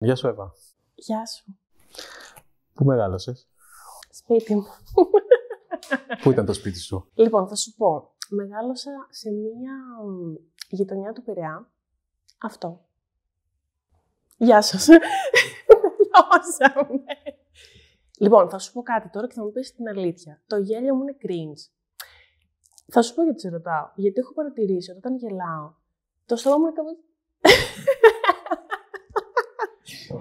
Γεια σου, Εύα. Γεια σου. Πού μεγάλωσες? Σπίτι μου. Πού ήταν το σπίτι σου? Λοιπόν, θα σου πω. Μεγάλωσα σε μία γειτονιά του Πειραιά. Αυτό. Γεια σας. Λιώσαμε. Λοιπόν, θα σου πω κάτι τώρα και θα μου πεις την αλήθεια. Το γέλιο μου είναι cringe. Θα σου πω γιατί σε ρωτάω. Γιατί έχω παρατηρήσει ότι όταν γελάω, το στόμα μου είναι κάπως...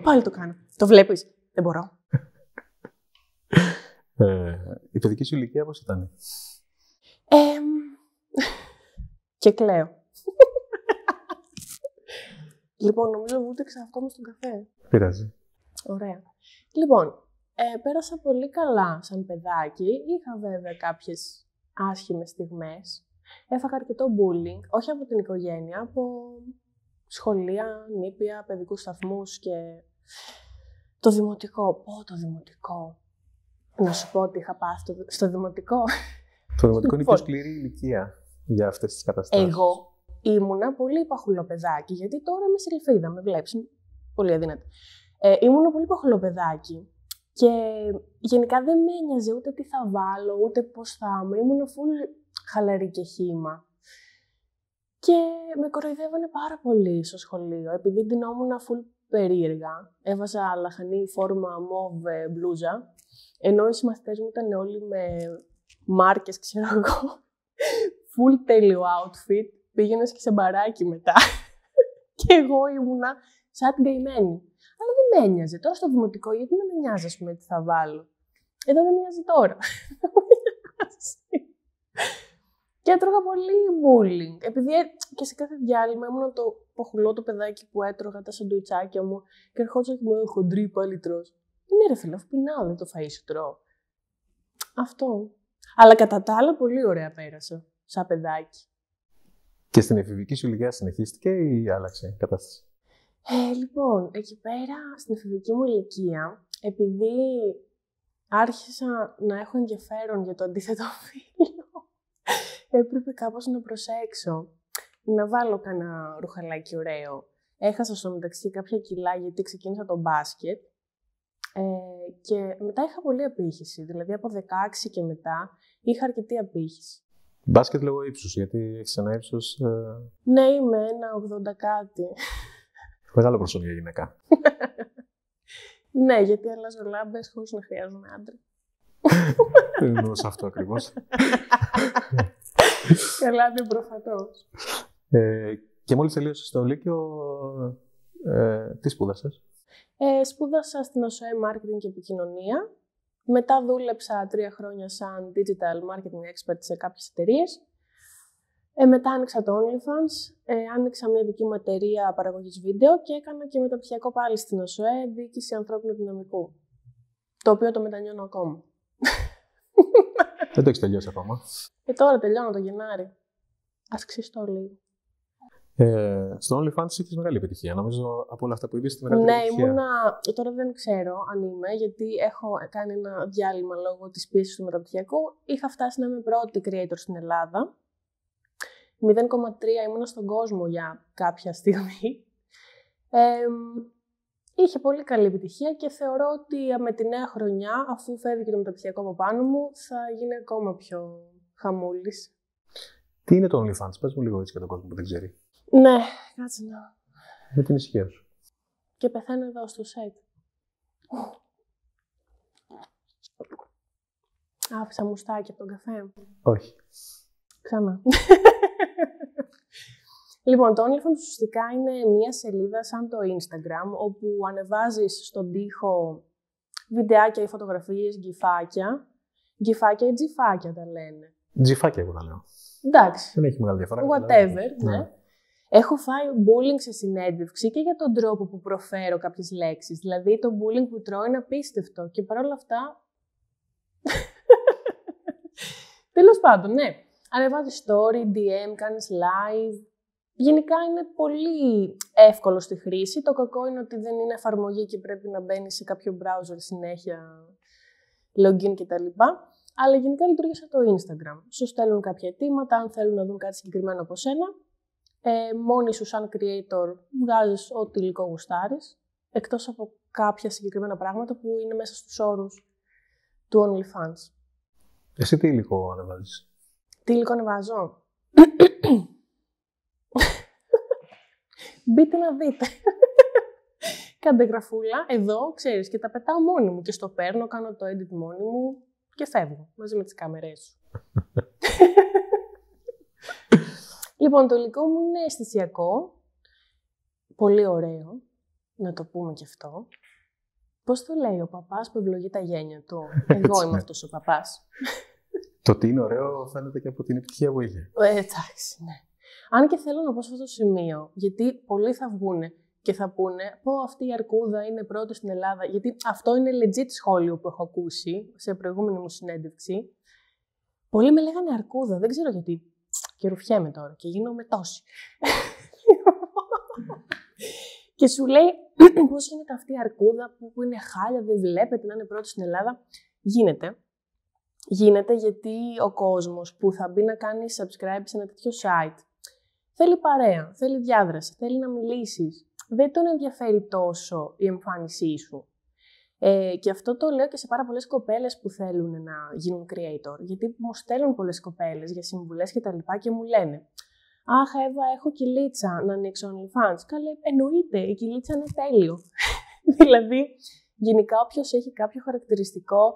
Πάλι το κάνω. Το βλέπεις? Δεν μπορώ. Η παιδική σου ηλικία πώς ήταν? Και κλαίω. Λοιπόν, νομίζω μου ούτε αυτό μες στον καφέ. Πειράζει. Ωραία. Λοιπόν, πέρασα πολύ καλά σαν παιδάκι. Είχα βέβαια κάποιες άσχημες στιγμές. Έφαγα αρκετό bullying, όχι από την οικογένεια, από σχολεία, νήπια, παιδικούς σταθμούς και το δημοτικό. Το δημοτικό. Να σου πω ότι είχα πάθει στο δημοτικό. Το δημοτικό είναι η πιο σκληρή ηλικία για αυτές τις καταστάσεις. Εγώ ήμουνα πολύ παχουλό παιδάκι, γιατί τώρα είμαι σελφίδα, με βλέπεις, πολύ αδύνατη. Ήμουνα πολύ παχουλό παιδάκι και γενικά δεν με ένοιαζε ούτε τι θα βάλω, ούτε πώς θα είμαι. Ήμουνα full χαλαρή και χύμα. Και με κοροϊδεύανε πάρα πολύ στο σχολείο, επειδή ντυνόμουν full περίεργα. Έβαζα λαχανή φόρμα μόβ μπλούζα, ενώ οι συμμαθητές μου ήταν όλοι με μάρκες, ξέρω εγώ. Full τέλειο outfit, πήγαινα και σε μπαράκι μετά. Και εγώ ήμουνα σαν την καημένη. Αλλά δεν με ένοιαζε. Τώρα στο δημοτικό, γιατί να με νοιάζει, ας πούμε, τι θα βάλω. Εδώ δεν με νοιάζει τώρα. Και έτρωγα πολύ bullying. Επειδή και σε κάθε διάλειμμα ήμουν το παχουλό το παιδάκι που έτρωγα τα σαντουιτσάκια μου και ερχόντουσαν και μου έλεγε χοντρή, πάλι τρως. Ναι, ρε φίλε, αφού πεινάω, δεν το φαΐ σου τρώω. Αυτό. Αλλά κατά τα άλλα, πολύ ωραία πέρασα. Σαν παιδάκι. Και στην εφηβική σου ηλικία συνεχίστηκε ή άλλαξε η κατάσταση? Λοιπόν, εκεί πέρα, στην εφηβική μου ηλικία, επειδή άρχισα να έχω ενδιαφέρον για το αντίθετο φύλο, έπρεπε κάπως να προσέξω, να βάλω κανένα ρουχαλάκι ωραίο. Έχασα στο μεταξύ κάποια κιλά γιατί ξεκίνησα το μπάσκετ και μετά είχα πολλή απήχηση, δηλαδή από 16 και μετά είχα αρκετή απήχηση. Μπάσκετ λόγω ύψους, γιατί έχεις ένα ύψος... Ναι, είμαι 1,80 κάτι. Μεγάλο προσώπιο για γυναίκα. Ναι, γιατί αλλάζω λάμπες χωρίς να χρειάζομαι άντρα. Δεν εννοούσα αυτό ακριβώς. Καλά, είναι προφανώς. Και μόλις τελείωσες στο Λύκειο, τι σπούδασες? Σπούδασα στην ΟΣΟΕ Marketing και Επικοινωνία. Μετά δούλεψα 3 χρόνια σαν Digital Marketing Expert σε κάποιες εταιρείες. Μετά άνοιξα το OnlyFans, άνοιξα μια δική μου εταιρεία παραγωγής βίντεο και έκανα και μεταπτυχιακό πάλι στην ΟΣΟΕ, διοίκηση ανθρώπινου δυναμικού. Το οποίο το μετανιώνω ακόμα. Δεν το έχεις τελειώσει ακόμα. Τώρα τελειώνω το Γενάρη. Ας ξυστώ λίγο. Στο OnlyFans είχες μεγάλη επιτυχία. Νομίζω από όλα αυτά που είπες, τη μεγαλύτερη επιτυχία. Ναι, τώρα δεν ξέρω αν είμαι, γιατί έχω κάνει ένα διάλειμμα λόγω της πίεσης του μεταπτυχιακού. Είχα φτάσει να είμαι πρώτη creator στην Ελλάδα. 0,3 ήμουνα στον κόσμο για κάποια στιγμή. Είχε πολύ καλή επιτυχία και θεωρώ ότι με τη νέα χρονιά, αφού φεύγει και το μεταπτυχιακό από πάνω μου, θα γίνει ακόμα πιο χαμούλης. Τι είναι το OnlyFans? Πες μου λίγο έτσι για τον κόσμο που δεν ξέρει. Ναι, κάτσε να... Με την ησυχία σου. Και πεθαίνω εδώ στο site. Άφησα μουστάκι από τον καφέ. Όχι. Ξανά. Λοιπόν, το OnlyFans ουσιαστικά είναι μία σελίδα σαν το Instagram, όπου ανεβάζεις στον τοίχο βιντεάκια ή φωτογραφίες, γκυφάκια. Γκυφάκια ή τζιφάκια τα λένε. Τζιφάκια εγώ τα λέω. Εντάξει. Δεν έχει μεγάλη διαφορά. Whatever, ναι. Έχω φάει bullying σε συνέντευξη και για τον τρόπο που προφέρω κάποιες λέξεις. Δηλαδή, το bullying που τρώω είναι απίστευτο και παρόλα αυτά... Τέλος πάντων, ναι. Ανεβάζεις story, DM, κάνεις live. Γενικά είναι πολύ εύκολο στη χρήση. Το κακό είναι ότι δεν είναι εφαρμογή και πρέπει να μπαίνεις σε κάποιο browser συνέχεια, login κτλ. Αλλά γενικά λειτουργεί σαν το Instagram. Σου στέλνουν κάποια αιτήματα, αν θέλουν να δουν κάτι συγκεκριμένο από σένα. Μόνη σου σαν creator βγάζεις ό,τι υλικό γουστάρεις. Εκτός από κάποια συγκεκριμένα πράγματα που είναι μέσα στους όρους του OnlyFans. Εσύ τι υλικό ανεβάζεις? Τι υλικό ανεβάζω? Μπείτε να δείτε. Κάντε γραφούλα, εδώ, ξέρεις, και τα πετάω μόνη μου και στο παίρνω, κάνω το edit μόνη μου και φεύγω μαζί με τις κάμερές σου. Λοιπόν, το υλικό μου είναι αισθησιακό, πολύ ωραίο, να το πούμε και αυτό. Πώς το λέει ο παπάς που ευλογεί τα γένια του? Εγώ είμαι αυτός ο παπάς. Το τι είναι ωραίο φαίνεται και από την επιτυχία που είχε. Εντάξει, ναι. Αν και θέλω να πω σε αυτό το σημείο, γιατί πολλοί θα βγούνε και θα πούνε πω αυτή η αρκούδα είναι πρώτη στην Ελλάδα, γιατί αυτό είναι legit σχόλιο που έχω ακούσει σε προηγούμενη μου συνέντευξη. Πολλοί με λέγανε αρκούδα, δεν ξέρω γιατί. Και ρουφιέμαι τώρα και γίνομαι τόση. Και σου λέει πώς γίνεται αυτή η αρκούδα που είναι χάλια, δεν βλέπετε να είναι πρώτη στην Ελλάδα. Γίνεται. Γίνεται γιατί ο κόσμος που θα μπει να κάνει subscribe σε ένα τέτοιο site θέλει παρέα, θέλει διάδραση, θέλει να μιλήσεις. Δεν τον ενδιαφέρει τόσο η εμφάνισή σου. Και αυτό το λέω και σε πάρα πολλές κοπέλες που θέλουν να γίνουν creator. Γιατί μου στέλνουν πολλές κοπέλες για συμβουλές και μου λένε «Αχ, Εύα, έχω κυλίτσα να ανοίξω OnlyFans». Καλέ, εννοείται, η κυλίτσα είναι τέλειο. Δηλαδή, γενικά όποιος έχει κάποιο χαρακτηριστικό,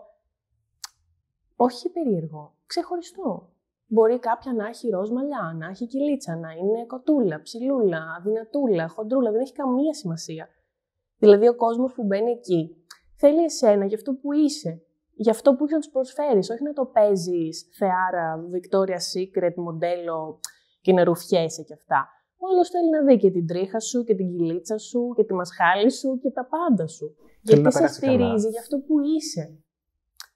όχι περίεργο, ξεχωριστό. Μπορεί κάποια να έχει ροζ μαλλιά, να έχει κυλίτσα, να είναι κοτούλα, ψηλούλα, αδυνατούλα, χοντρούλα, δεν έχει καμία σημασία. Δηλαδή, ο κόσμος που μπαίνει εκεί θέλει εσένα για αυτό που είσαι, για αυτό που έχεις να τους προσφέρεις, όχι να το παίζεις θεάρα, Victoria's Secret, μοντέλο και να ρουφιέσαι κι αυτά. Ο άλλος θέλει να δει και την τρίχα σου και την κυλίτσα σου και τη μασχάλη σου και τα πάντα σου. Γιατί σε στηρίζει για αυτό που είσαι.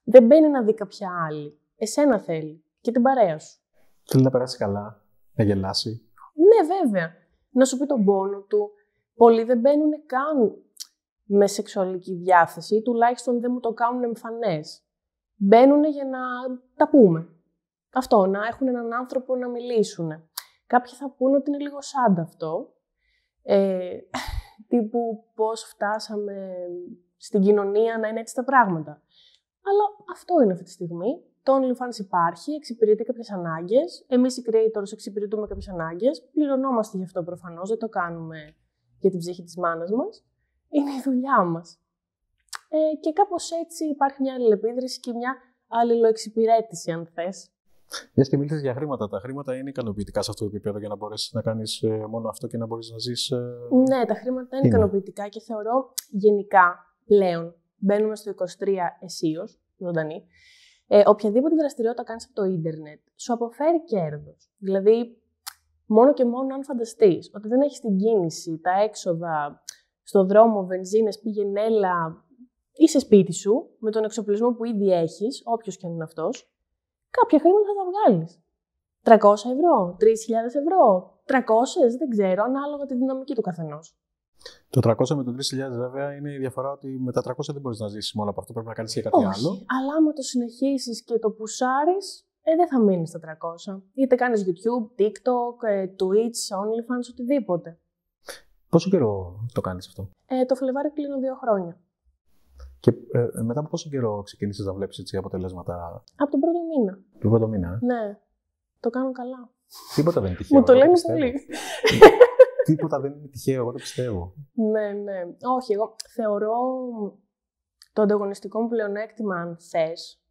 Δεν μπαίνει να δει κάποια άλλη. Εσένα θέλει. Και την παρέα σου. Θέλει να περάσει καλά, να γελάσει. Ναι, βέβαια. Να σου πει τον πόνο του. Πολλοί δεν μπαίνουν καν με σεξουαλική διάθεση ή τουλάχιστον δεν μου το κάνουν εμφανές. Μπαίνουν για να τα πούμε. Αυτό, να έχουν έναν άνθρωπο να μιλήσουν. Κάποιοι θα πούνε ότι είναι λίγο σάντα αυτό. Τύπου πώς φτάσαμε στην κοινωνία να είναι έτσι τα πράγματα. Αλλά αυτό είναι αυτή τη στιγμή. Το OnlyFans υπάρχει, εξυπηρετεί κάποιες ανάγκες. Εμείς οι creators εξυπηρετούμε κάποιες ανάγκες. Πληρωνόμαστε γι' αυτό προφανώς, δεν το κάνουμε για την ψυχή της μάνας μας. Είναι η δουλειά μας. Και κάπως έτσι υπάρχει μια αλληλεπίδραση και μια αλληλοεξυπηρέτηση, αν θες. Μιας και μίλησες για χρήματα. Τα χρήματα είναι ικανοποιητικά σε αυτό το επίπεδο για να μπορέσεις να κάνεις μόνο αυτό και να μπορείς να ζεις. Ναι, τα χρήματα είναι ικανοποιητικά και θεωρώ γενικά πλέον μπαίνουμε στο 23 αισίως, ζωντανή. Οποιαδήποτε δραστηριότητα κάνεις από το ίντερνετ σου αποφέρει κέρδος. Δηλαδή, μόνο και μόνο αν φανταστείς ότι δεν έχεις την κίνηση, τα έξοδα, στο δρόμο, βενζίνες, πήγαινε έλα, είσαι σπίτι σου με τον εξοπλισμό που ήδη έχεις, όποιος και αν είναι αυτός, κάποια χρήματα θα τα βγάλεις. 300 ευρώ, 3.000 ευρώ, 300, δεν ξέρω, ανάλογα τη δυναμική του καθενός. Το 300 με το 3.000 βέβαια είναι η διαφορά ότι με τα 300 δεν μπορείς να ζήσεις μόνο από αυτό, πρέπει να κάνεις και κάτι άλλο. Αλλά άμα το συνεχίσεις και το πουσάρεις, δεν θα μείνεις στα 300. Είτε κάνεις YouTube, TikTok, Twitch, OnlyFans, οτιδήποτε. Πόσο καιρό το κάνεις αυτό? Το Φλεβάρι κλείνω 2 χρόνια. Και μετά από πόσο καιρό ξεκίνησες να βλέπεις έτσι αποτελέσματα? Από τον πρώτο μήνα. Τον πρώτο μήνα, Ναι. Το κάνω καλά. Τίποτα δεν είναι τυχαίο. Μου το λένε πολύ. Τίποτα δεν είναι τυχαίο, εγώ το πιστεύω. Ναι, ναι. Όχι, εγώ θεωρώ το ανταγωνιστικό μου πλεονέκτημα, αν θες,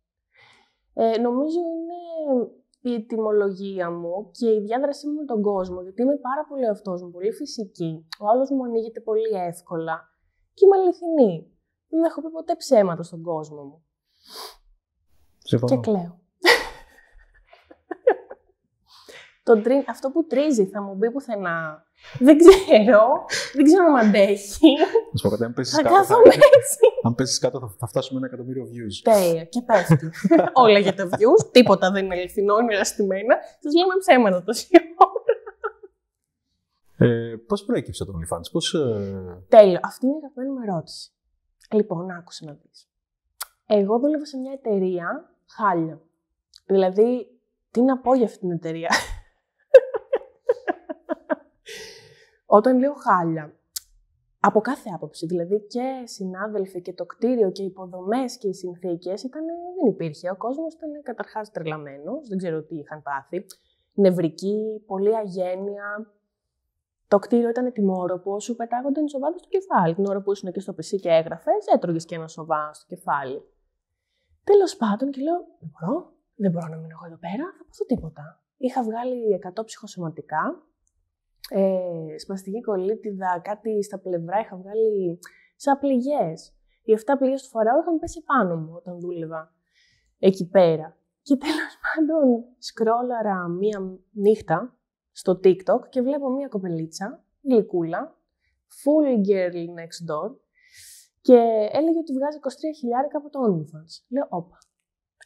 νομίζω είναι η ετυμολογία μου και η διάδρασή μου με τον κόσμο. Γιατί είμαι πάρα πολύ αυτός μου, πολύ φυσική. Ο άλλος μου ανοίγεται πολύ εύκολα και είμαι αληθινή. Δεν έχω πει ποτέ ψέματα στον κόσμο μου. Συμφωνώ. Και κλαίω. Αυτό που τρίζει θα μου μπει πουθενά. Δεν ξέρω αν αντέχει. Να σου πω κάτι, αν πέσεις κάτω, αν πέσεις κάτω θα φτάσουμε 1 εκατομμύριο views. Τέλεια, και πέφτει. Όλα για τα views, τίποτα δεν είναι αληθινό, είναι ελαστημένα. Σας λέμε ψέματα τόση ώρα. Πώς προέκυψε το OnlyFans, Τέλειο, αυτή είναι η αγαπημένη μου ερώτηση. Λοιπόν, άκουσε να δεις. Εγώ δούλευα σε μια εταιρεία χάλια. Δηλαδή, τι να πω για αυτή την εταιρεία. Όταν λέω χάλια, Από κάθε άποψη. Δηλαδή και συνάδελφοι και το κτίριο και οι υποδομές και οι συνθήκες δεν υπήρχε. Ο κόσμος ήταν καταρχάς τρελαμένος, δεν ξέρω τι είχαν πάθει. Νευρική, πολλή αγένεια. Το κτίριο ήταν τιμόρροπο, σου πετάγονταν σοβά στο κεφάλι. Την ώρα που ήσουν εκεί στο PC και έγραφες, έτρωγες και ένα σοβά στο κεφάλι. Τέλος πάντων, και λέω: δεν μπορώ να μείνω εγώ εδώ πέρα, θα πάθω τίποτα. Είχα βγάλει 100 ψυχοσωματικά. Σπαστική κολίτιδα, κάτι στα πλευρά, είχα βγάλει σαν πληγές. Οι 7 πληγές του φοράω είχαν πέσει πάνω μου όταν δούλευα εκεί πέρα. Και τέλος πάντων σκρόλαρα μία νύχτα στο TikTok και βλέπω μία κοπελίτσα, γλυκούλα, full girl next door, και έλεγε ότι βγάζει 23.000 από το OnlyFans. Λέω, όπα,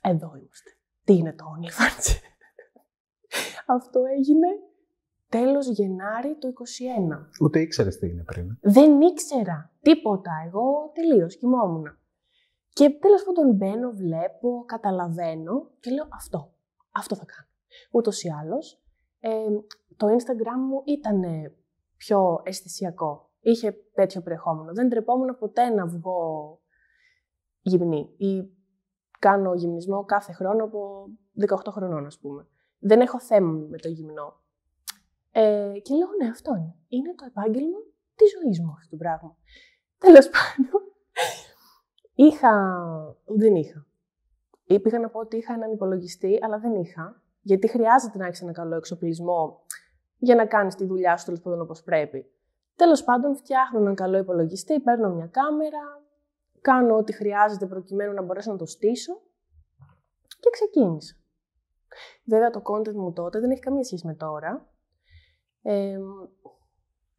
εδώ είμαστε. Τι είναι το OnlyFans? Αυτό έγινε τέλος Γενάρη του 2021. Ούτε ήξερες τι είναι πριν. Δεν ήξερα τίποτα. Εγώ τελείως κοιμόμουν. Και τέλος πάντων μπαίνω, βλέπω, καταλαβαίνω και λέω αυτό θα κάνω. Ούτως ή άλλως, το Instagram μου ήταν πιο αισθησιακό. Είχε τέτοιο περιεχόμενο. Δεν τρεπόμουν ποτέ να βγω γυμνή ή κάνω γυμνισμό κάθε χρόνο από 18 χρονών, ας πούμε. Δεν έχω θέμα με το γυμνό. Και λέω, ναι, αυτό είναι. Είναι το επάγγελμα της ζωής μου αυτό το πράγμα. Τέλος πάντων, δεν είχα. Πήγα να πω ότι είχα έναν υπολογιστή, αλλά δεν είχα. Γιατί χρειάζεται να έχεις ένα καλό εξοπλισμό για να κάνεις τη δουλειά σου, τέλος πάντων, όπως πρέπει. Τέλος πάντων, φτιάχνω έναν καλό υπολογιστή, παίρνω μια κάμερα, κάνω ό,τι χρειάζεται προκειμένου να μπορέσω να το στήσω και ξεκίνησα. Βέβαια, το content μου τότε δεν έχει καμία σχέση με τώρα.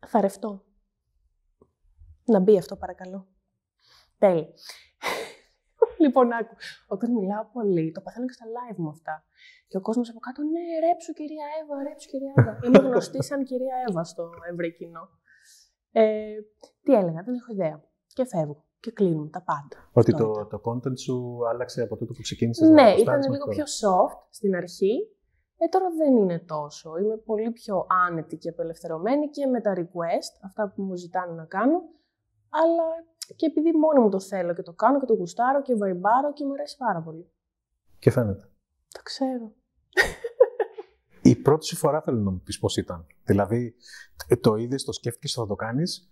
Θα ρευτώ. Να μπει αυτό, παρακαλώ. Τέλεια. Λοιπόν, άκου. Όταν μιλάω πολύ, το παθαίνω και στα live μου αυτά. Και ο κόσμος από κάτω, ναι, ρέψου κυρία Εύα, ρέψου κυρία Εύα. Είμαι γνωστή σαν κυρία Εύα στο ευρύ κοινό. Τι έλεγα, δεν έχω ιδέα. Και φεύγω. Και κλείνουμε τα πάντα. Ότι το content σου άλλαξε από τότε που ξεκίνησες? Ναι, ήταν λίγο πιο soft στην αρχή. Τώρα δεν είναι τόσο. Είμαι πολύ πιο άνετη και απελευθερωμένη και με τα request, αυτά που μου ζητάνε να κάνω. Αλλά και επειδή μόνη μου το θέλω και το κάνω και το γουστάρω και βαϊμπάρω και μου αρέσει πάρα πολύ. Και φαίνεται. Το ξέρω. Η πρώτη σου φορά θέλω να μου πεις πώς ήταν. Δηλαδή, το είδες, το σκέφτηκες ότι θα το κάνεις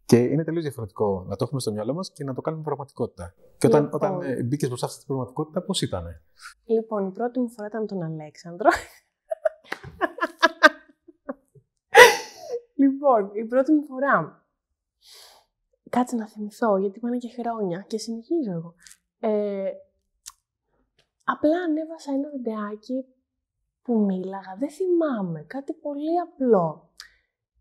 και είναι τελείως διαφορετικό να το έχουμε στο μυαλό μας και να το κάνουμε πραγματικότητα. Και όταν μπήκες μπροστά στην πραγματικότητα, πώς ήτανε? Λοιπόν, η πρώτη μου φορά ήταν με τον Αλέξανδρο. Λοιπόν, η πρώτη μου φορά. Κάτσε να θυμηθώ, γιατί πάνε και χρόνια και συνεχίζω εγώ. Απλά ανέβασα ένα βιντεάκι που μίλαγα, δεν θυμάμαι, κάτι πολύ απλό.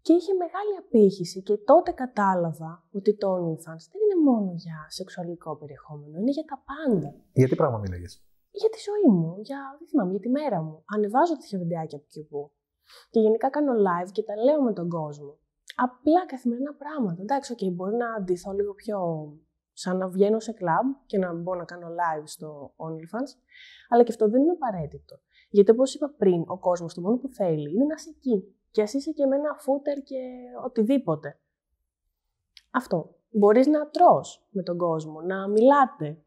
Και είχε μεγάλη απήχηση και τότε κατάλαβα ότι το OnlyFans δεν είναι μόνο για σεξουαλικό περιεχόμενο, είναι για τα πάντα. Για τι πράγμα μίλαγες? Για τη ζωή μου, δεν θυμάμαι, για τη μέρα μου. Ανεβάζω τέτοια βιντεάκια από εκεί που. Και γενικά κάνω live και τα λέω με τον κόσμο. Απλά καθημερινά πράγματα. Εντάξει, μπορεί να αντιθώ λίγο πιο σαν να βγαίνω σε κλαμπ και να μπω να κάνω live στο OnlyFans, αλλά και αυτό δεν είναι απαραίτητο. Γιατί όπως είπα πριν, ο κόσμος το μόνο που θέλει είναι να είσαι εκεί. Και ας είσαι και με ένα footer και οτιδήποτε. Αυτό. Μπορείς να τρως με τον κόσμο, να μιλάτε.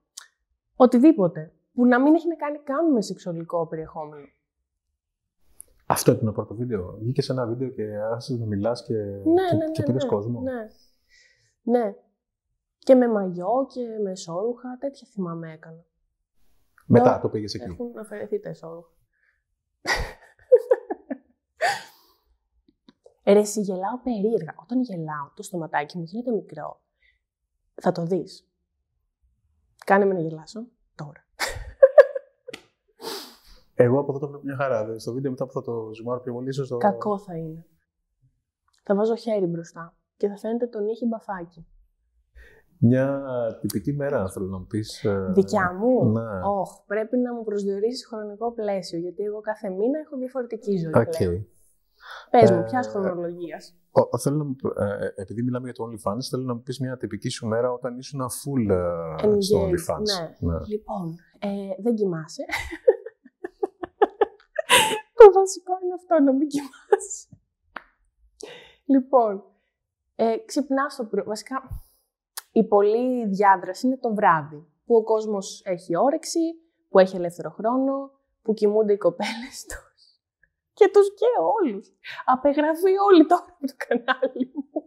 Οτιδήποτε. Που να μην έχει να κάνει καν με σεξουαλικό περιεχόμενο. Αυτό ήταν το πρώτο βίντεο. Βγήκε σε ένα βίντεο και άρχισες να μιλάς και πήρες κόσμο. Ναι. Και με μαγιό και με εσώρουχα, τέτοια θυμάμαι έκανα. Μετά το πήγες εκεί. Έχουν αφαιρεθεί τα εσώρουχα. Εσύ γελάω περίεργα. Όταν γελάω, το στοματάκι μου γίνεται μικρό. Θα το δεις. Κάνε με να γελάσω τώρα. Εγώ από αυτό το βλέπω μια χαρά. Στο βίντεο μετά που θα το ζουμάρω πιο πολύ, ίσως το... Κακό θα είναι. Θα βάζω χέρι μπροστά και θα φαίνεται το νύχι μπαφάκι. Μια τυπική μέρα, θέλω να μου πεις. Δικιά μου? Ναι. Πρέπει να μου προσδιορίσεις χρονικό πλαίσιο, γιατί εγώ κάθε μήνα έχω διαφορετική ζωή πλέον. Πες μου, ποιας χρονολογίας? Θέλω να μου, επειδή μιλάμε για το OnlyFans, θέλω να μου πεις μια τυπική σου μέρα όταν ήσουν full στο OnlyFans. Ναι. Λοιπόν, δεν κοιμάσαι. Το βασικό είναι αυτό, να μην κοιμάσαι. Λοιπόν, Ξυπνάς το πρωί. Βασικά, η πολλή διάδραση είναι το βράδυ, που ο κόσμος έχει όρεξη, που έχει ελεύθερο χρόνο, που κοιμούνται οι κοπέλες τους. Και τους και όλους. Απεγραφεί όλοι τώρα από το κανάλι μου.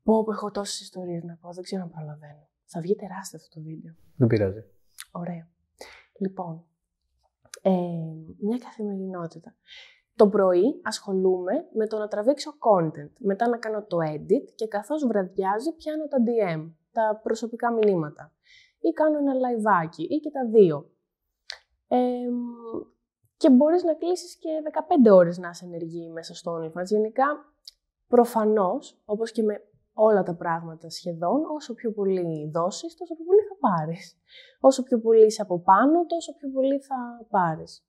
Πω, έχω τόσες ιστορίες να πω, δεν ξέρω αν προλαβαίνω. Θα βγει τεράστιο αυτό το βίντεο. Δεν πειράζει. Ωραία. Λοιπόν, μια καθημερινότητα. Το πρωί ασχολούμαι με το να τραβήξω content, μετά να κάνω το edit και καθώς βραδιάζει πιάνω τα DM, τα προσωπικά μηνύματα. Ή κάνω ένα liveάκι ή και τα δύο. Και μπορείς να κλείσεις και 15 ώρες να είσαι ενεργή μέσα στο OnlyFans. Γενικά, προφανώς, όπως και με όλα τα πράγματα σχεδόν, όσο πιο πολύ δώσεις, τόσο πιο πολύ θα πάρεις. Όσο πιο πολύ είσαι από πάνω, τόσο πιο πολύ θα πάρεις.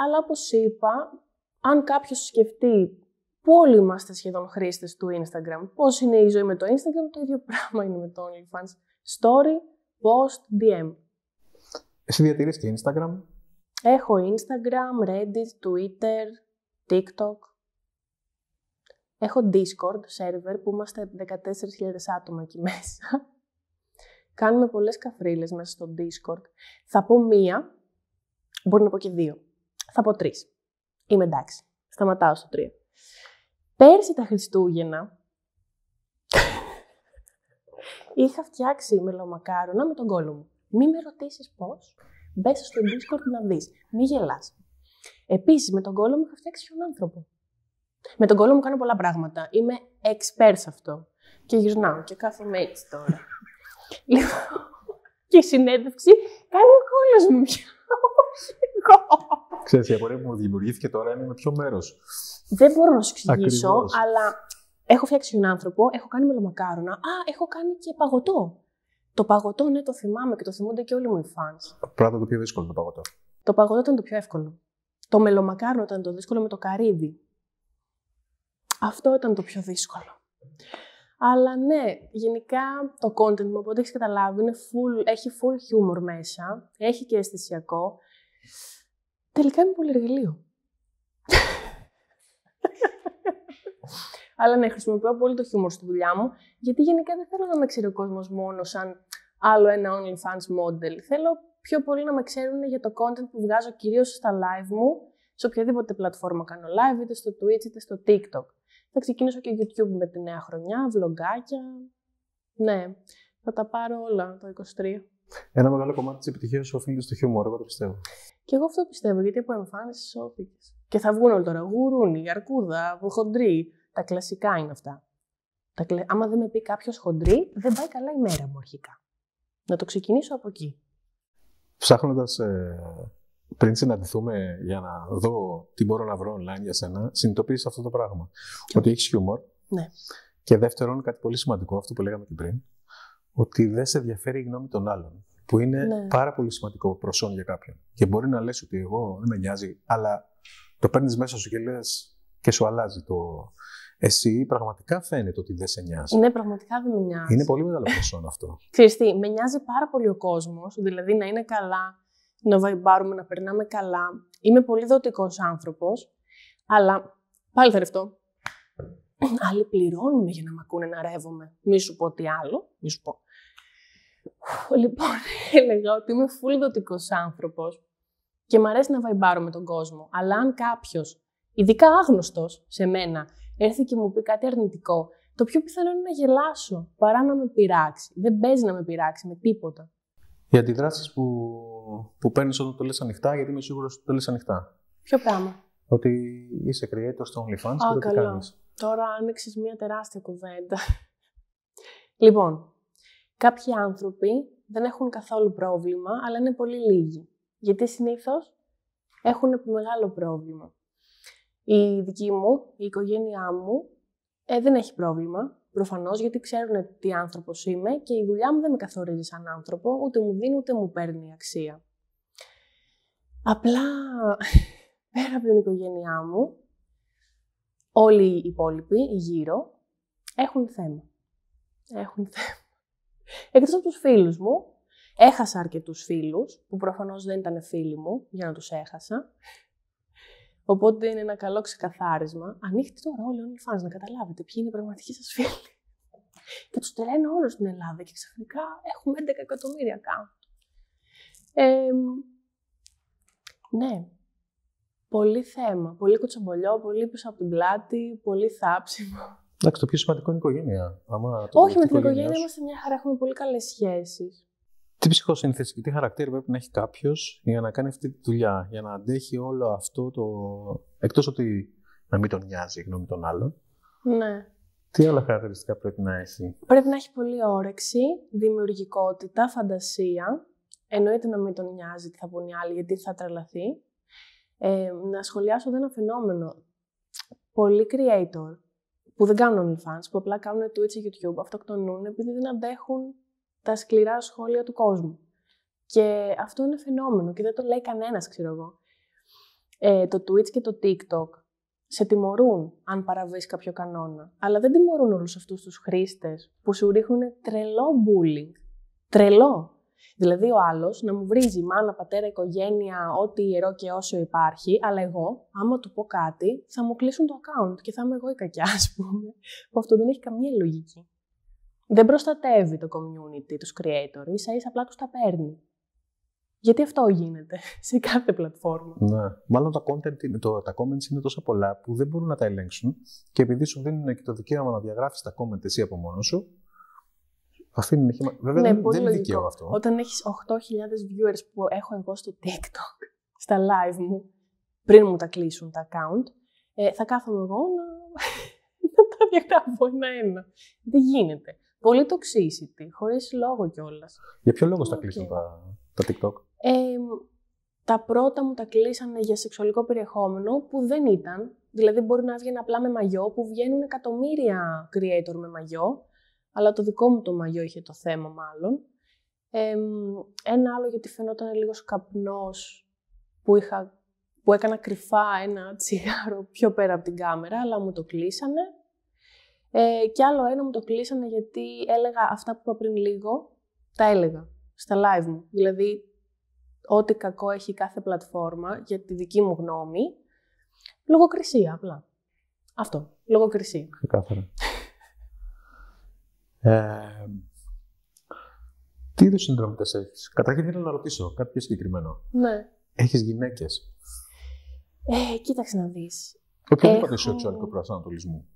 Αλλά όπως είπα, αν κάποιος σκεφτεί που όλοι είμαστε σχεδόν χρήστες του Instagram, πώς είναι η ζωή με το Instagram, το ίδιο πράγμα είναι με το OnlyFans. Story, post, DM. Εσύ διατηρείς και Instagram? Έχω Instagram, Reddit, Twitter, TikTok. Έχω Discord server που είμαστε 14.000 άτομα εκεί μέσα. Κάνουμε πολλές καφρίλες μέσα στο Discord. Θα πω μία, μπορεί να πω και δύο. Θα πω τρεις. Είμαι εντάξει. Σταματάω στο 3. Πέρσι τα Χριστούγεννα είχα φτιάξει μελομακάρονα με τον κόλλο μου. Μη με ρωτήσεις πώς. Μπες στο Discord να δεις. Μη γελάς. Επίσης, με τον κόλλο μου είχα φτιάξει και έναν άνθρωπο. Με τον κόλλο μου κάνω πολλά πράγματα. Είμαι expert σε αυτό. Και γυρνάω και κάθομαι έτσι τώρα. Λοιπόν, και η συνέντευξη κάνει ο κόλλος μου πια. Όχι εγώ. Ξέρεις, η απορία που μου δημιουργήθηκε τώρα είναι με ποιο μέρος. Δεν μπορώ να σου εξηγήσω, Ακριβώς. αλλά έχω φτιάξει έναν άνθρωπο, έχω κάνει μελομακάρονα. Έχω κάνει και παγωτό. Το παγωτό, ναι, το θυμάμαι και το θυμούνται και όλοι μου οι fans. Πράγμα το πιο δύσκολο το παγωτό. Το παγωτό ήταν το πιο εύκολο. Το μελομακάρονο ήταν το δύσκολο με το καρύδι. Αυτό ήταν το πιο δύσκολο. Αλλά ναι, γενικά το content μου, από ό,τι έχεις καταλάβει, έχει full humor μέσα, έχει και αισθησιακό. Τελικά είμαι πολυεργαλείο. Αλλά ναι, χρησιμοποιώ πολύ το χιούμορ στη δουλειά μου, γιατί γενικά δεν θέλω να με ξέρει ο κόσμος μόνο σαν άλλο ένα OnlyFans model. Θέλω πιο πολύ να με ξέρουν για το content που βγάζω κυρίως στα live μου, σε οποιαδήποτε πλατφόρμα κάνω live, είτε στο Twitch είτε στο TikTok. Θα ξεκινήσω και YouTube με τη νέα χρονιά, βλογκάκια. Ναι, θα τα πάρω όλα το 23. Ένα μεγάλο κομμάτι της επιτυχίας σου οφείλεται στο χιούμορ, εγώ το πιστεύω. Και εγώ αυτό πιστεύω, γιατί από εμφάνιση σώθηκες. Και θα βγουν όλοι τώρα γουρούνι, αρκούδα, χοντρή. Τα κλασικά είναι αυτά. Άμα δεν με πει κάποιος χοντρή, δεν πάει καλά η μέρα μου αρχικά. Να το ξεκινήσω από εκεί. Ψάχνοντας πριν συναντηθούμε για να δω τι μπορώ να βρω online για σένα, συνειδητοποίησα αυτό το πράγμα. Ότι έχεις χιούμορ. Ναι. Και δεύτερον, κάτι πολύ σημαντικό, αυτό που λέγαμε και πριν, ότι δεν σε ενδιαφέρει η γνώμη των άλλων. Που είναι πάρα πολύ σημαντικό προσόν για κάποιον. Και μπορεί να λες ότι εγώ δεν με νοιάζει, αλλά το παίρνεις μέσα σου και λες και σου αλλάζει το. Εσύ πραγματικά φαίνεται ότι δεν σε νοιάζει. Ναι, πραγματικά δεν με νοιάζει. Είναι πολύ μεγάλο προσόν αυτό. Ξέρεις τι, με νοιάζει πάρα πολύ ο κόσμος, δηλαδή να είναι καλά, να βαϊμπάρουμε, να περνάμε καλά. Είμαι πολύ δοτικός άνθρωπος, αλλά πάλι θα ρευτώ. Άλλοι πληρώνουν για να μ' ακούνε να ρεύομαι. Μη σου πω τι άλλο, μη σου πω. Λοιπόν, έλεγα ότι είμαι full δοτικός άνθρωπος και μ' αρέσει να βαϊμπάρω με τον κόσμο. Αλλά αν κάποιος, ειδικά άγνωστος σε μένα, έρθει και μου πει κάτι αρνητικό, το πιο πιθανό είναι να γελάσω παρά να με πειράξει. Δεν παίζει να με πειράξει με τίποτα. Οι αντιδράσεις που παίρνεις όταν το λες ανοιχτά, γιατί είμαι σίγουρος ότι το λες ανοιχτά. Ποιο πράγμα? Ότι είσαι creator στο OnlyFans και το τι κάνεις. Τώρα άνοιξες μια τεράστια κουβέντα. Λοιπόν, κάποιοι άνθρωποι δεν έχουν καθόλου πρόβλημα, αλλά είναι πολύ λίγοι. Γιατί συνήθως έχουν μεγάλο πρόβλημα. Η δική μου, η οικογένειά μου, δεν έχει πρόβλημα. Προφανώς, γιατί ξέρουν τι άνθρωπος είμαι και η δουλειά μου δεν με καθορίζει σαν άνθρωπο, ούτε μου δίνει ούτε μου παίρνει αξία. Απλά, πέρα από την οικογένειά μου, όλοι οι υπόλοιποι γύρω έχουν θέμα. Έχουν θέμα. Εκτός από τους φίλους μου, έχασα αρκετούς φίλους, που προφανώς δεν ήταν φίλοι μου, για να τους έχασα. Οπότε είναι ένα καλό ξεκαθάρισμα. Ανοίχτε τώρα όλοι οι OnlyFans να καταλάβετε ποιοι είναι οι πραγματικοί σας φίλοι. Και τους τρελαίνω όλους στην Ελλάδα και ξαφνικά έχουμε 11 εκατομμύρια account. Ναι. Πολύ θέμα. Πολύ κουτσομπολιό, πολύ πίσω από την πλάτη, πολύ θάψιμο. Εντάξει, το πιο σημαντικό είναι η οικογένεια. Όχι, με την οικογένεια είμαστε μια χαρά, έχουμε πολύ καλές σχέσεις. Τι ψυχοσύνθεση και τι χαρακτήρα πρέπει να έχει κάποιος για να κάνει αυτή τη δουλειά, για να αντέχει όλο αυτό το. Εκτός ότι να μην τον νοιάζει η γνώμη των άλλων. Ναι. Τι άλλα χαρακτηριστικά πρέπει να έχει? Πρέπει να έχει πολύ όρεξη, δημιουργικότητα, φαντασία. Εννοείται να μην τον νοιάζει τι θα πούν οι άλλοι, γιατί θα τρελαθεί. Να σχολιάσω εδώ ένα φαινόμενο. Πολλοί creator που δεν κάνουν OnlyFans, που απλά κάνουν Twitch ή YouTube, αυτοκτονούν επειδή δεν αντέχουν τα σκληρά σχόλια του κόσμου. Και αυτό είναι φαινόμενο και δεν το λέει κανένας, ξέρω εγώ. Το Twitch και το TikTok σε τιμωρούν αν παραβείς κάποιο κανόνα, αλλά δεν τιμωρούν όλους αυτούς τους χρήστες που σου ρίχνουν τρελό bullying. Τρελό. Δηλαδή ο άλλος να μου βρίζει μάνα, πατέρα, οικογένεια, ό,τι ιερό και όσο υπάρχει, αλλά εγώ, άμα του πω κάτι, θα μου κλείσουν το account και θα είμαι εγώ η κακιά, ας πούμε. Που αυτό δεν έχει καμία λογική. Δεν προστατεύει το community, τους creator, ίσα-ίσα απλά τους τα παίρνει. Γιατί αυτό γίνεται σε κάθε πλατφόρμα. Ναι. Μάλλον τα comments είναι τόσο πολλά που δεν μπορούν να τα ελέγξουν και επειδή σου δίνουν και το δικαίωμα να διαγράφεις τα comments εσύ από μόνος σου, αφήνουν χήμα. Βέβαια Ναι, δεν είναι δίκαιο αυτό. Όταν έχεις 8.000 viewers που έχω εγώ στο TikTok, στα live μου, πριν μου τα κλείσουν τα account, θα κάθομαι εγώ να τα διαγράφω ένα-ένα. Δεν γίνεται. Πολύ toxicity, χωρίς λόγο κιόλας. Για ποιο λόγο τα κλείσουν τα TikTok? Τα πρώτα μου τα κλείσανε για σεξουαλικό περιεχόμενο που δεν ήταν. Δηλαδή μπορεί να βγαίνει απλά με μαγιό, που βγαίνουν εκατομμύρια creator με μαγιό, αλλά το δικό μου το μαγιό είχε το θέμα μάλλον. Ένα άλλο γιατί φαινόταν λίγος καπνός που έκανα κρυφά ένα τσιγάρο πιο πέρα από την κάμερα, αλλά μου το κλείσανε. Και άλλο ένα μου το κλείσανε γιατί έλεγα αυτά που είπα πριν λίγο, τα έλεγα στα live μου. Δηλαδή, ό,τι κακό έχει κάθε πλατφόρμα, για τη δική μου γνώμη, λογοκρισία απλά. Αυτό, λογοκρισία. Ξεκάθαρα. Τι είδους συνδρομητές έχεις? Καταρχήν θέλω να ρωτήσω κάτι πιο συγκεκριμένο. Ναι. Έχεις γυναίκες? Κοίταξε να δεις. Οποιοδήποτε σεξουαλικό προσανατολισμό.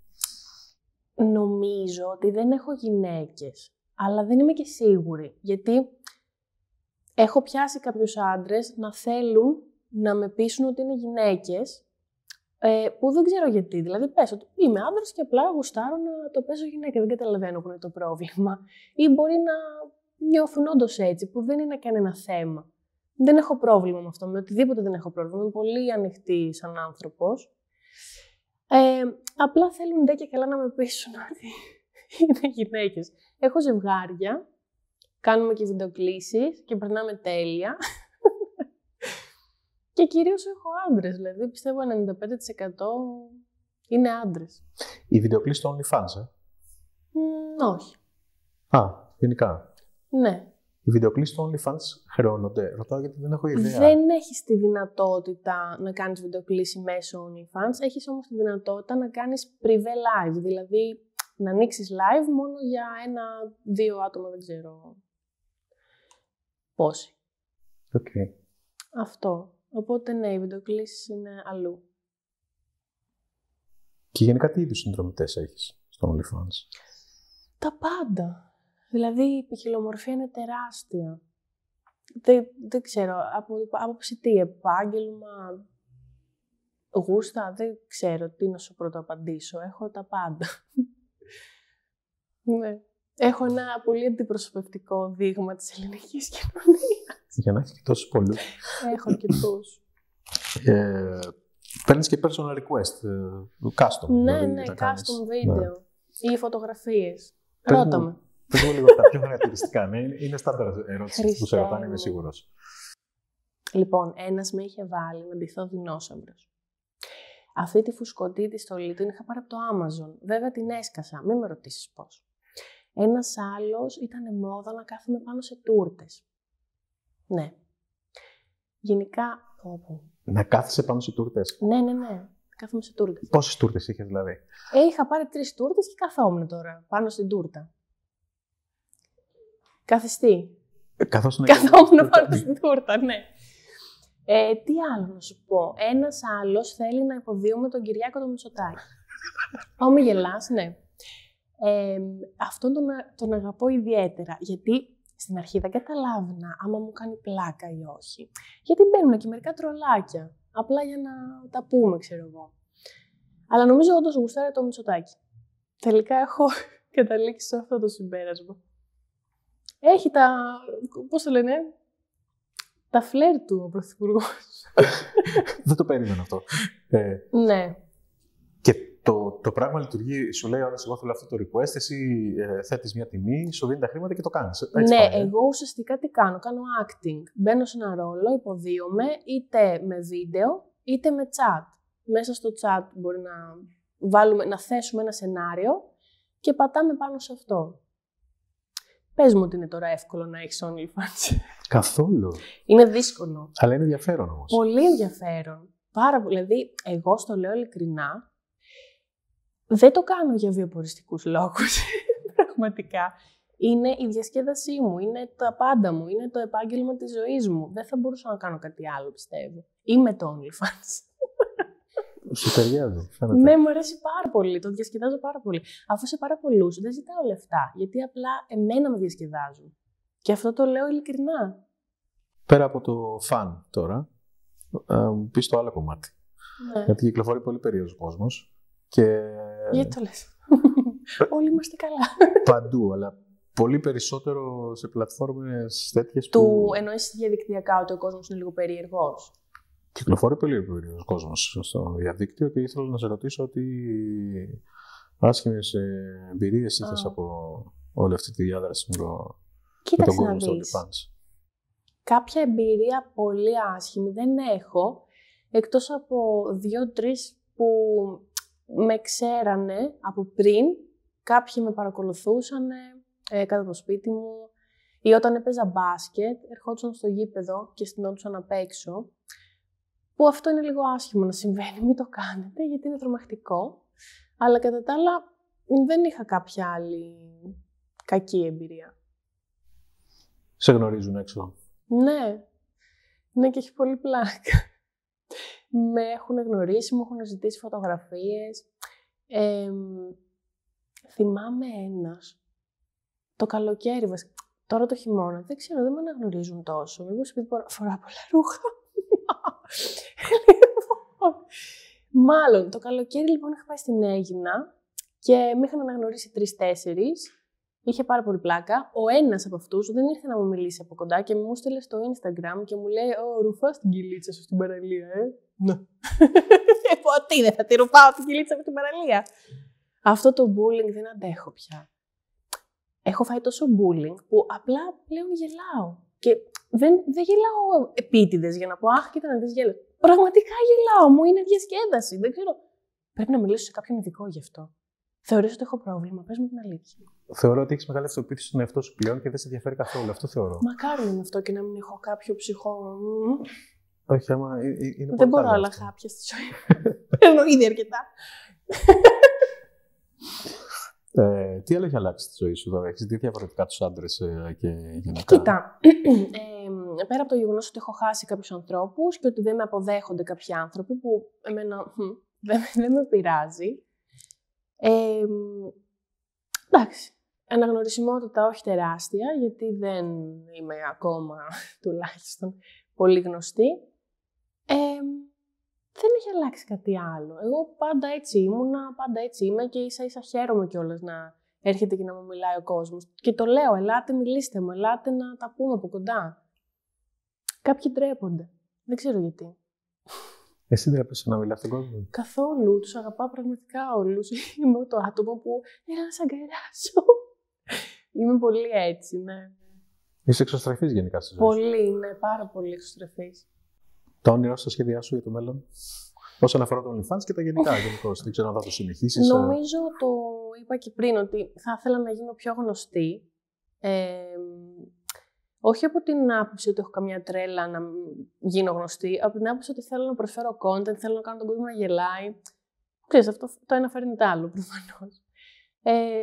Νομίζω ότι δεν έχω γυναίκες, αλλά δεν είμαι και σίγουρη, γιατί έχω πιάσει κάποιους άντρες να θέλουν να με πείσουν ότι είναι γυναίκες, που δεν ξέρω γιατί. Δηλαδή πες ότι είμαι άντρας και απλά γουστάρω να το παίζω γυναίκα, δεν καταλαβαίνω που είναι το πρόβλημα. Ή μπορεί να νιώθουν όντως έτσι, που δεν είναι κανένα θέμα. Δεν έχω πρόβλημα με αυτό, με οτιδήποτε δεν έχω πρόβλημα. Είμαι πολύ ανοιχτή σαν άνθρωπος. Απλά θέλουν ντε και καλά να με πείσουν ότι είναι γυναίκες. Έχω ζευγάρια, κάνουμε και βιντεοκλήσεις και περνάμε τέλεια. Και κυρίως έχω άντρες, δηλαδή πιστεύω 95% είναι άντρες. Η βιντεοκλήση στο OnlyFans, όχι. Γενικά. Ναι. Οι βιντεοκλήσεις στο OnlyFans χρεώνονται? Ρωτάω γιατί δεν έχω ιδέα. Δεν έχεις τη δυνατότητα να κάνεις βιντεοκλήση μέσω OnlyFans, έχεις όμως τη δυνατότητα να κάνεις privé live, δηλαδή να ανοίξεις live μόνο για 1-2 άτομα, δεν ξέρω πόσοι. Okay. Αυτό. Οπότε ναι, οι βιντεοκλήσεις είναι αλλού. Και γενικά τι είδους συνδρομητές έχεις στο OnlyFans? Τα πάντα. Δηλαδή η ποικιλομορφία είναι τεράστια. Δεν ξέρω, άποψη τι, επάγγελμα, γούστα, δεν ξέρω τι να σου πρώτο απαντήσω. Έχω τα πάντα. Ναι. Έχω ένα πολύ αντιπροσωπευτικό δείγμα της ελληνικής κοινωνίας. Για να έχεις και τόσους πολλούς. Έχω και τους. Παίρνεις και personal request, custom. Ναι, δηλαδή, ναι, custom video. Ναι. Ή φωτογραφίες. Ρώτα με. Πες μου λίγο τα πιο χαρακτηριστικά. Ναι, είναι στάνταρ ερώτηση που σε ρωτάνε, είμαι σίγουρος. Λοιπόν, ένας με είχε βάλει να ντυθώ δεινόσαυρος. Αυτή τη φουσκωτή τη στολή την είχα πάρει από το Amazon. Βέβαια την έσκασα, μην με ρωτήσεις πώς. Ένας άλλος ήταν μόδα να κάθομαι πάνω σε τούρτες. Ναι. Γενικά. Να κάθεσαι πάνω σε τούρτες. Ναι. Κάθομαι σε τούρτες. Πόσες τούρτες είχες δηλαδή? Είχα πάρει 3 τούρτες και καθόμουν τώρα πάνω στην τούρτα. Καθιστή. Καθόμουν πάνω στην τούρτα, ναι. Τι άλλο να σου πω. Ένας άλλος θέλει να υποδίωμε τον Κυριάκο τον Μητσοτάκη. Μη γελάς, ναι. Αυτόν τον αγαπώ ιδιαίτερα, γιατί στην αρχή δεν καταλάβαινα άμα μου κάνει πλάκα ή όχι. Γιατί μπαίνουν και μερικά τρολάκια, απλά για να τα πούμε, ξέρω εγώ. Αλλά νομίζω όντως γουστάρει το Μητσοτάκη. Τελικά έχω καταλήξει σε αυτό το συμπέρασμα. Έχει πώς το λένε, τα φλερ του ο Πρωθυπουργός. Δεν το περίμενα αυτό. Ναι. Και το πράγμα λειτουργεί, σου λέει όλες, εγώ θέλω αυτό το request, εσύ θέτεις μια τιμή, σου δίνει τα χρήματα και το κάνεις. Ναι, εγώ ουσιαστικά τι κάνω, κάνω acting. Μπαίνω σε ένα ρόλο, υποδίωμαι, είτε με βίντεο, είτε με chat. Μέσα στο chat μπορεί να θέσουμε ένα σενάριο και πατάμε πάνω σε αυτό. Πες μου ότι είναι τώρα εύκολο να έχεις OnlyFans. Καθόλου. Είναι δύσκολο. Αλλά είναι ενδιαφέρον όμως. Πολύ ενδιαφέρον. Πάρα πολύ. Δηλαδή, εγώ στο λέω ειλικρινά, δεν το κάνω για βιοποριστικούς λόγους. Πραγματικά. Είναι η διασκέδασή μου, είναι τα πάντα μου, είναι το επάγγελμα της ζωής μου. Δεν θα μπορούσα να κάνω κάτι άλλο, πιστεύω. Ή με το OnlyFans. Σου ταιριάζει, φαίνεται. Ναι, μου αρέσει πάρα πολύ, το διασκεδάζω πάρα πολύ. Αφού σε πάρα πολλούς δεν ζητάω λεφτά, γιατί απλά εμένα με διασκεδάζουν. Και αυτό το λέω ειλικρινά. Πέρα από το φαν τώρα, πεις το άλλο κομμάτι. Ναι. Γιατί κυκλοφορεί πολύ περίεργος κόσμος. Και... Γιατί το λες? Όλοι είμαστε καλά. Παντού, αλλά πολύ περισσότερο σε πλατφόρμες τέτοιες που... Εννοείς διαδικτυακά ότι ο κόσμος είναι λίγο περίεργος? Κυκλοφορεί πολύ περίεργος κόσμος στο διαδίκτυο και ήθελα να σε ρωτήσω τι άσχημες εμπειρίες είχες από όλη αυτή τη διάδραση με τον κόσμο στο OnlyFans. Κάποια εμπειρία πολύ άσχημη δεν έχω, εκτός από 2-3 που με ξέρανε από πριν, κάποιοι με παρακολουθούσαν κάτω από το σπίτι μου ή όταν έπαιζα μπάσκετ, ερχόντουσαν στο γήπεδο και στυνόντουσαν απ' έξω. Που αυτό είναι λίγο άσχημο να συμβαίνει, μην το κάνετε γιατί είναι τρομακτικό. Αλλά κατά τα άλλα δεν είχα κάποια άλλη κακή εμπειρία. Σε γνωρίζουν έξω? Ναι και έχει πολύ πλάκα. Με έχουν γνωρίσει, μου έχουν ζητήσει φωτογραφίες. Θυμάμαι ένας, το καλοκαίρι, τώρα το χειμώνα, δεν ξέρω, δεν με αναγνωρίζουν τόσο. Μήπως επειδή φορά πολλά ρούχα. Μάλλον, το καλοκαίρι λοιπόν είχα πάει στην Αίγινα και με είχαν αναγνωρίσει 3-4. Είχε πάρα πολύ πλάκα. Ο ένας από αυτούς δεν ήρθε να μου μιλήσει από κοντά και μου στείλε στο Instagram και μου λέει ρουφάς την κυλίτσα σου στην παραλία, Ναι. Τι δεν θα τη ρουφάω την κυλίτσα από την παραλία? Αυτό το bullying δεν αντέχω πια. Έχω φάει τόσο bullying που απλά πλέον γελάω. Και δεν γελάω επίτηδες για να πω αχ, κοίτα να δεις γέλας. Πραγματικά γελάω, μου είναι διασκέδαση. Δεν ξέρω. Πρέπει να μιλήσω σε κάποιον ειδικό γι' αυτό. Θεωρείς ότι έχω πρόβλημα? Πες μου την αλήθεια. Θεωρώ ότι έχεις μεγάλη αυτοποίθηση στον εαυτό σου πλέον και δεν σε ενδιαφέρει καθόλου. Αυτό θεωρώ. Μακάρι είναι αυτό και να μην έχω κάποιο ψυχό. Όχι, άμα είναι δεν μπορώ άλλα χάπια στη ζωή. Παίρνω ήδη αρκετά. Τι άλλο έχει αλλάξει στη ζωή σου τώρα? Έχεις δει διαφορετικά τους άντρες και γενικά? Κοίτα, πέρα από το γεγονός ότι έχω χάσει κάποιους ανθρώπους και ότι δεν με αποδέχονται κάποιοι άνθρωποι που εμένα δεν με πειράζει. Εντάξει, αναγνωρισιμότητα όχι τεράστια, γιατί δεν είμαι ακόμα τουλάχιστον πολύ γνωστή. Δεν έχει αλλάξει κάτι άλλο. Εγώ πάντα έτσι ήμουνα, πάντα έτσι είμαι και ίσα-ίσα χαίρομαι κιόλας να έρχεται και να μου μιλάει ο κόσμος. Και το λέω, ελάτε μιλήστε μου, ελάτε να τα πούμε από κοντά. Κάποιοι ντρέπονται. Δεν ξέρω γιατί. Εσύ ντρέπεσαι να μιλάς στον κόσμο? Καθόλου. Τους αγαπάω πραγματικά όλους. Είμαι το άτομο που έλα να σ' αγκαλιάσω. Είμαι πολύ έτσι, ναι. Είσαι εξωστρεφής γενικά στη ζωή? Πολύ, ναι, πάρα πολύ εξωστρεφής. Τα όνειρά στα σχέδιά σου για το μέλλον, όσον αφορά το OnlyFans και τα γενικά γενικώς, δεν ξέρω αν θα το συνεχίσεις? Νομίζω το είπα και πριν ότι θα ήθελα να γίνω πιο γνωστή. Όχι από την άποψη ότι έχω καμιά τρέλα να γίνω γνωστή, από την άποψη ότι θέλω να προσφέρω content, θέλω να κάνω τον κόσμο να γελάει. Ξέρεις, αυτό το ένα φέρνει το άλλο προφανώς.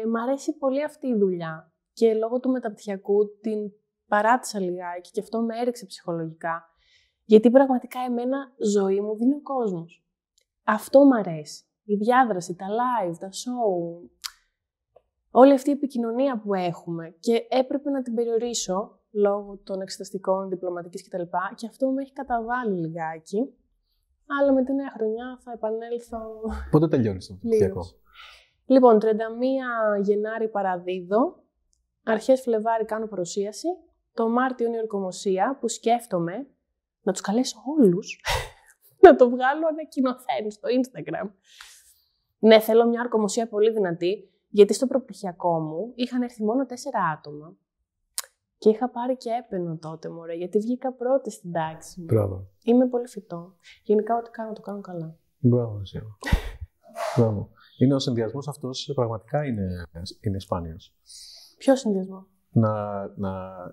Μ' αρέσει πολύ αυτή η δουλειά και λόγω του μεταπτυχιακού την παράτησα λιγάκι και αυτό με έριξε ψυχολογικά. Γιατί πραγματικά εμένα ζωή μου δίνει ο κόσμος. Αυτό μ' αρέσει. Η διάδραση, τα live, τα show, όλη αυτή η επικοινωνία που έχουμε και έπρεπε να την περιορίσω λόγω των εξεταστικών, διπλωματικής κτλ. Και αυτό με έχει καταβάλει λιγάκι. Αλλά με τη νέα χρονιά θα επανέλθω. Πότε τελειώνεις το μεταπτυχιακό? Λοιπόν, 31 Γενάρη παραδίδω. Αρχές Φλεβάρι κάνω παρουσίαση. Το Μάρτιο είναι η ορκομοσία που σκέφτομαι να τους καλέσω όλους να το βγάλω ανακοινωθέν στο Instagram. Ναι, θέλω μια ορκομοσία πολύ δυνατή, γιατί στο προπτυχιακό μου είχαν έρθει μόνο 4 άτομα. Και είχα πάρει και έπαινο τότε, μωρέ, γιατί βγήκα πρώτη στην τάξη μου. Μπράβο. Είμαι πολύ φυτό. Γενικά, ό,τι κάνω, το κάνω καλά. Μπράβο, εσύ. Μπράβο. Είναι ο συνδυασμός αυτός, πραγματικά είναι σπάνιος. Ποιο συνδυασμό?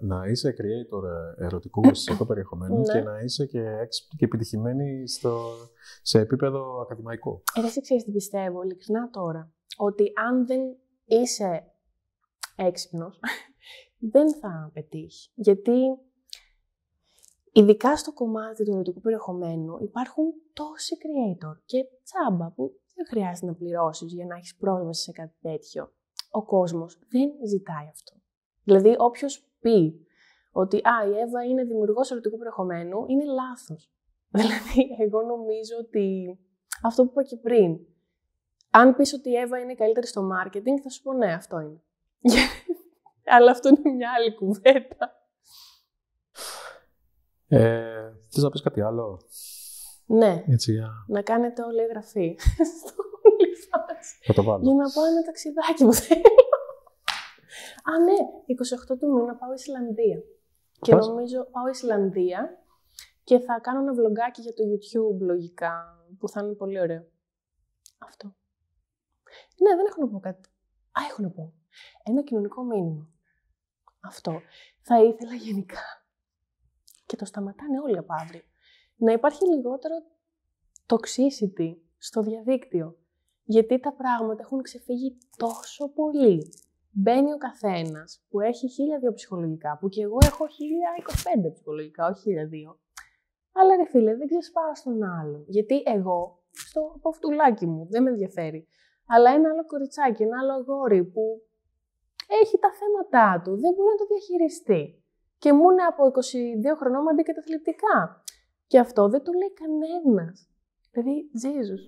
Να είσαι creator ερωτικού αισθητικού περιεχομένου και να είσαι και έξυπνη και επιτυχημένη σε επίπεδο ακαδημαϊκό. Εσύ ξέρεις τι πιστεύω, ειλικρινά τώρα. Ότι αν δεν είσαι έξυπνος, δεν θα πετύχει. Γιατί ειδικά στο κομμάτι του ερωτικού περιεχομένου υπάρχουν τόσοι creator και τσάμπα που δεν χρειάζεται να πληρώσεις για να έχεις πρόσβαση σε κάτι τέτοιο. Ο κόσμος δεν ζητάει αυτό. Δηλαδή, όποιος πει ότι η Εύα είναι δημιουργός ερωτικού περιεχομένου, είναι λάθος. Δηλαδή, εγώ νομίζω ότι αυτό που είπα και πριν, αν πεις ότι η Εύα είναι καλύτερη στο marketing, θα σου πω ναι, αυτό είναι. Αλλά αυτό είναι μια άλλη κουβέντα. Θες να πεις κάτι άλλο? Ναι. Έτσι, να κάνετε όλη εγγραφή στο OnlyFans. Θα το βάλω. Για να πάω ένα ταξιδάκι που θέλω. Ναι, 28 του μήνα πάω Ισλανδία. Και νομίζω πάω Ισλανδία και θα κάνω ένα βλογκάκι για το YouTube λογικά, που θα είναι πολύ ωραίο. Αυτό. Ναι, δεν έχω να πω κάτι. Έχω να πω. Ένα κοινωνικό μήνυμα. Αυτό. Θα ήθελα γενικά, και το σταματάνε όλοι από αύριο, να υπάρχει λιγότερο toxicity στο διαδίκτυο. Γιατί τα πράγματα έχουν ξεφύγει τόσο πολύ. Μπαίνει ο καθένας που έχει 1002 ψυχολογικά, που και εγώ έχω 1025 ψυχολογικά, όχι 1002. Αλλά ρε φίλε, δεν ξεσπάω στον άλλον. Γιατί εγώ, στο παυτουλάκι μου, δεν με ενδιαφέρει. Αλλά ένα άλλο κοριτσάκι, ένα άλλο αγόρι που έχει τα θέματα του, δεν μπορεί να το διαχειριστεί. Και μου είναι από 22 χρονών αντικαταθλιπτικά. Και αυτό δεν το λέει κανένας. Δηλαδή, Jesus.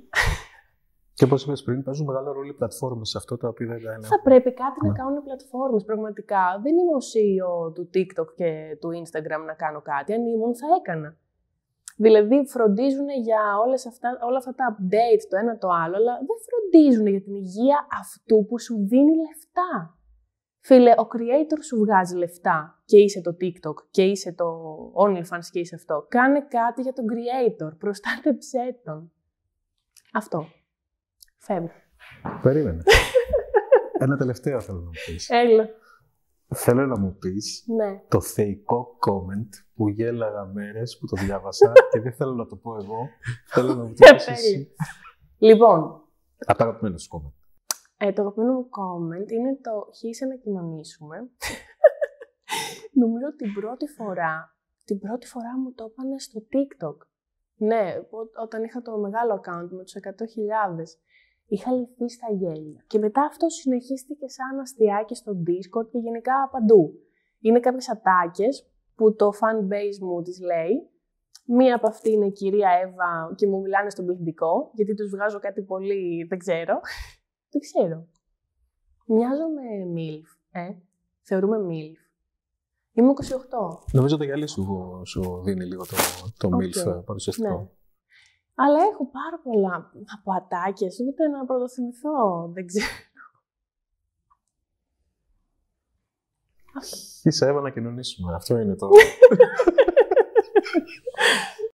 Και όπως είπες πριν, παίζουν μεγάλο ρόλο οι πλατφόρμες σε αυτό το οποίο δεν τα είναι. Θα πρέπει κάτι να κάνουν οι πλατφόρμες. Πραγματικά δεν είμαι ο CEO του TikTok και του Instagram να κάνω κάτι. Αν ήμουν, θα έκανα. Δηλαδή, φροντίζουν για όλα αυτά τα updates το ένα το άλλο, αλλά δεν φροντίζουν για την υγεία αυτού που σου δίνει λεφτά. Φίλε, ο creator σου βγάζει λεφτά και είσαι το TikTok και είσαι το OnlyFans και είσαι αυτό. Κάνε κάτι για τον creator. Προστάτεψέ τον. Αυτό. Φεύγω. Περίμενε. Ένα τελευταίο θέλω να μου πεις. Έλα. Θέλω να μου πεις το θεϊκό comment που γέλαγα μέρες που το διάβασα και δεν θέλω να το πω εγώ. Θέλω να μου το πεις εσύ. Λοιπόν. Από το αγαπημένο σου comment. Το αγαπημένο μου comment είναι το «Χύσε να κοινωνήσουμε». Νομίζω ότι την πρώτη φορά μου το έπανε στο TikTok. Ναι, όταν είχα το μεγάλο account με τους 100.000. Είχα λυθεί στα γέλια. Και μετά αυτό συνεχίστηκε σαν αστιάκι στο Discord και γενικά παντού. Είναι κάποιες ατάκες που το fanbase μου τις λέει. Μία από αυτή είναι η κυρία Εύα και μου μιλάνε στον πληθυντικό, γιατί τους βγάζω κάτι πολύ, δεν ξέρω. Δεν ξέρω. Μοιάζω με MILF, Θεωρούμε MILF. Είμαι 28. Νομίζω το γυαλί σου δίνει λίγο το MILF παρουσιαστικό. Ναι. Αλλά έχω πάρα πολλά από ατάκες, ούτε να πρωτοθυμηθώ, δεν ξέρω. Χύσε Εύα να κοινωνήσουμε, αυτό είναι το...